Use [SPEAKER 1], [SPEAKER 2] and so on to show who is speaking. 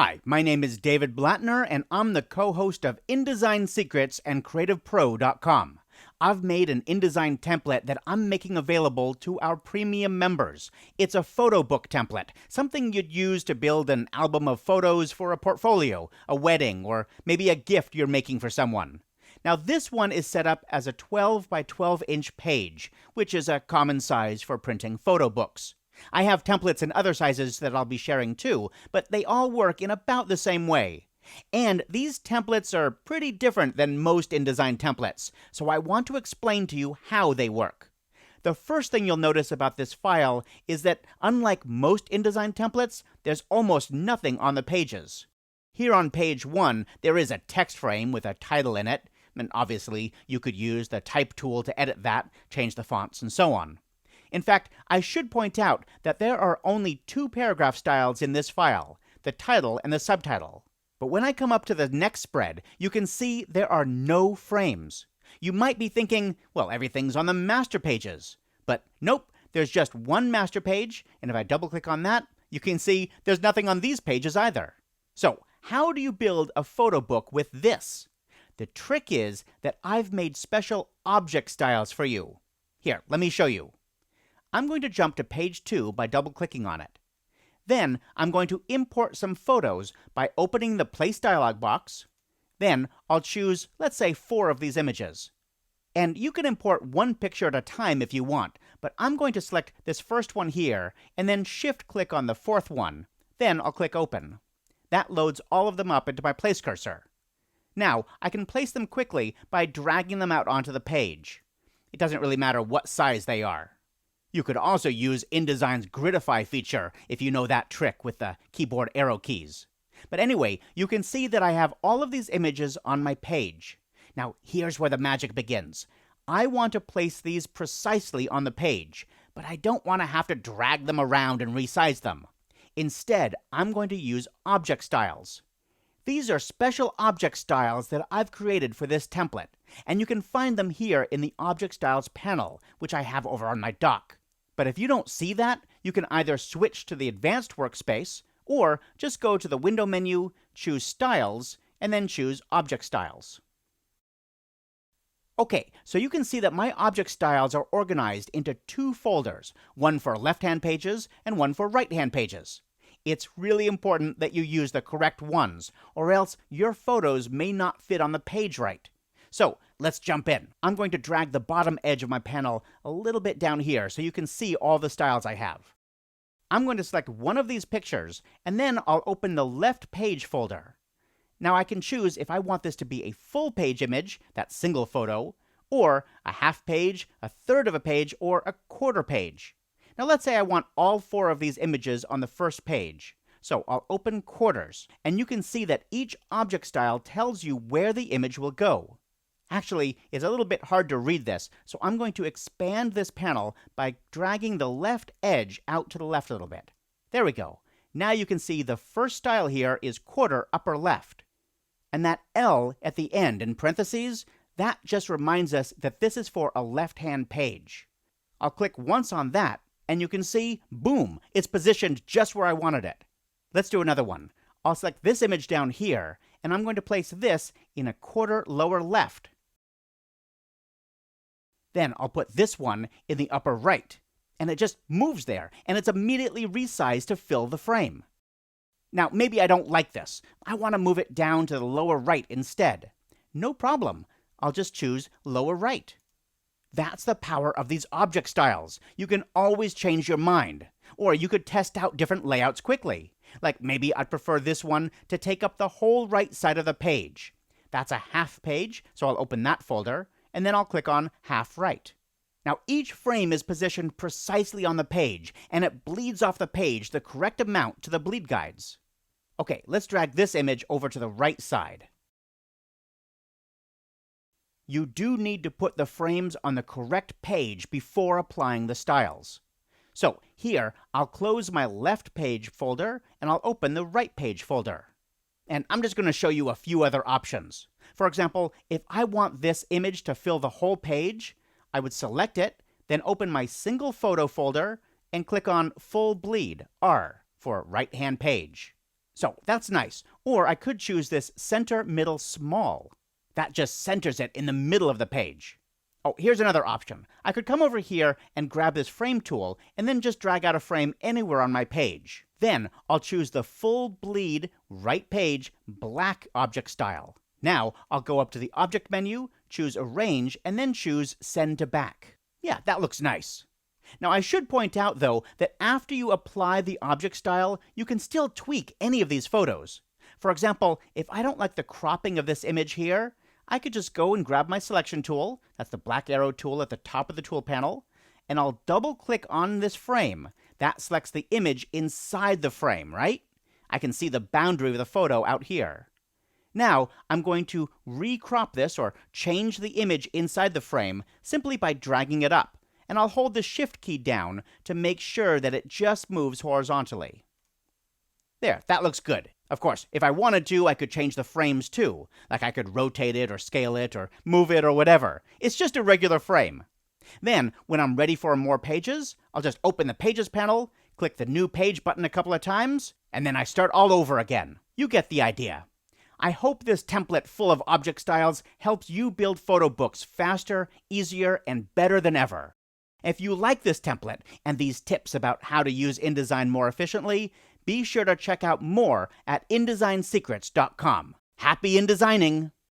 [SPEAKER 1] Hi, my name is David Blattner, and I'm the co-host of InDesign Secrets and CreativePro.com. I've made an InDesign template that I'm making available to our premium members. It's a Photobook template, something you'd use to build an album of photos for a portfolio, a wedding, or maybe a gift you're making for someone. Now this one is set up as a 12 by 12 inch page, which is a common size for printing photo books. I have templates in other sizes that I'll be sharing too, but they all work in about the same way. And these templates are pretty different than most InDesign templates, so I want to explain to you how they work. The first thing you'll notice about this file is that, unlike most InDesign templates, there's almost nothing on the pages. Here on page 1, there is a text frame with a title in it, and obviously you could use the type tool to edit that, change the fonts, and so on. In fact, I should point out that there are only two paragraph styles in this file, the title and the subtitle. But when I come up to the next spread, you can see there are no frames. You might be thinking, well, everything's on the master pages. But nope, there's just one master page, and if I double click on that, you can see there's nothing on these pages either. So, how do you build a photo book with this? The trick is that I've made special object styles for you. Here, let me show you. I'm going to jump to page 2 by double-clicking on it. Then I'm going to import some photos by opening the Place dialog box. Then I'll choose, let's say, 4 of these images. And you can import one picture at a time if you want, but I'm going to select this first one here and then shift-click on the 4th one. Then I'll click Open. That loads all of them up into my Place cursor. Now, I can place them quickly by dragging them out onto the page. It doesn't really matter what size they are. You could also use InDesign's Gridify feature if you know that trick with the keyboard arrow keys. But anyway, you can see that I have all of these images on my page. Now, here's where the magic begins. I want to place these precisely on the page, but I don't want to have to drag them around and resize them. Instead, I'm going to use object styles. These are special object styles that I've created for this template, and you can find them here in the Object Styles panel, which I have over on my dock. But if you don't see that, you can either switch to the Advanced Workspace, or just go to the Window menu, choose Styles, and then choose Object Styles. Okay, so you can see that my object styles are organized into 2 folders, one for left-hand pages and one for right-hand pages. It's really important that you use the correct ones, or else your photos may not fit on the page right. So, let's jump in. I'm going to drag the bottom edge of my panel a little bit down here so you can see all the styles I have. I'm going to select one of these pictures, and then I'll open the left page folder. Now I can choose if I want this to be a full page image, that single photo, or a half page, a third of a page, or a quarter page. Now let's say I want all 4 of these images on the first page. So I'll open quarters, and you can see that each object style tells you where the image will go. Actually, it's a little bit hard to read this, so I'm going to expand this panel by dragging the left edge out to the left a little bit. There we go. Now you can see the first style here is quarter upper left. And that L at the end in parentheses, that just reminds us that this is for a left-hand page. I'll click once on that, and you can see, boom, it's positioned just where I wanted it. Let's do another one. I'll select this image down here, and I'm going to place this in a quarter lower left. Then I'll put this one in the upper right, and it just moves there, and it's immediately resized to fill the frame. Now, maybe I don't like this. I want to move it down to the lower right instead. No problem. I'll just choose lower right. That's the power of these object styles. You can always change your mind. Or you could test out different layouts quickly. Like maybe I'd prefer this one to take up the whole right side of the page. That's a half page, so I'll open that folder, and then I'll click on half right. Now each frame is positioned precisely on the page, and it bleeds off the page the correct amount to the bleed guides. Okay, let's drag this image over to the right side. You do need to put the frames on the correct page before applying the styles. So here, I'll close my left page folder, and I'll open the right page folder. And I'm just going to show you a few other options. For example, if I want this image to fill the whole page, I would select it, then open my single photo folder, and click on Full Bleed, R, for right-hand page. So that's nice. Or I could choose this center middle small. That just centers it in the middle of the page. Oh, here's another option. I could come over here and grab this frame tool and then just drag out a frame anywhere on my page. Then I'll choose the full bleed right page black object style. Now I'll go up to the object menu, choose arrange, and then choose send to back. Yeah, that looks nice. Now I should point out though that after you apply the object style, you can still tweak any of these photos. For example, if I don't like the cropping of this image here, I could just go and grab my selection tool, that's the black arrow tool at the top of the tool panel, and I'll double click on this frame. That selects the image inside the frame, right? I can see the boundary of the photo out here. Now I'm going to recrop this or change the image inside the frame simply by dragging it up, and I'll hold the shift key down to make sure that it just moves horizontally. There, that looks good. Of course, if I wanted to, I could change the frames too. Like I could rotate it or scale it or move it or whatever. It's just a regular frame. Then, when I'm ready for more pages, I'll just open the Pages panel, click the New Page button a couple of times, and then I start all over again. You get the idea. I hope this template full of object styles helps you build photo books faster, easier, and better than ever. If you like this template and these tips about how to use InDesign more efficiently, be sure to check out more at InDesignSecrets.com. Happy InDesigning!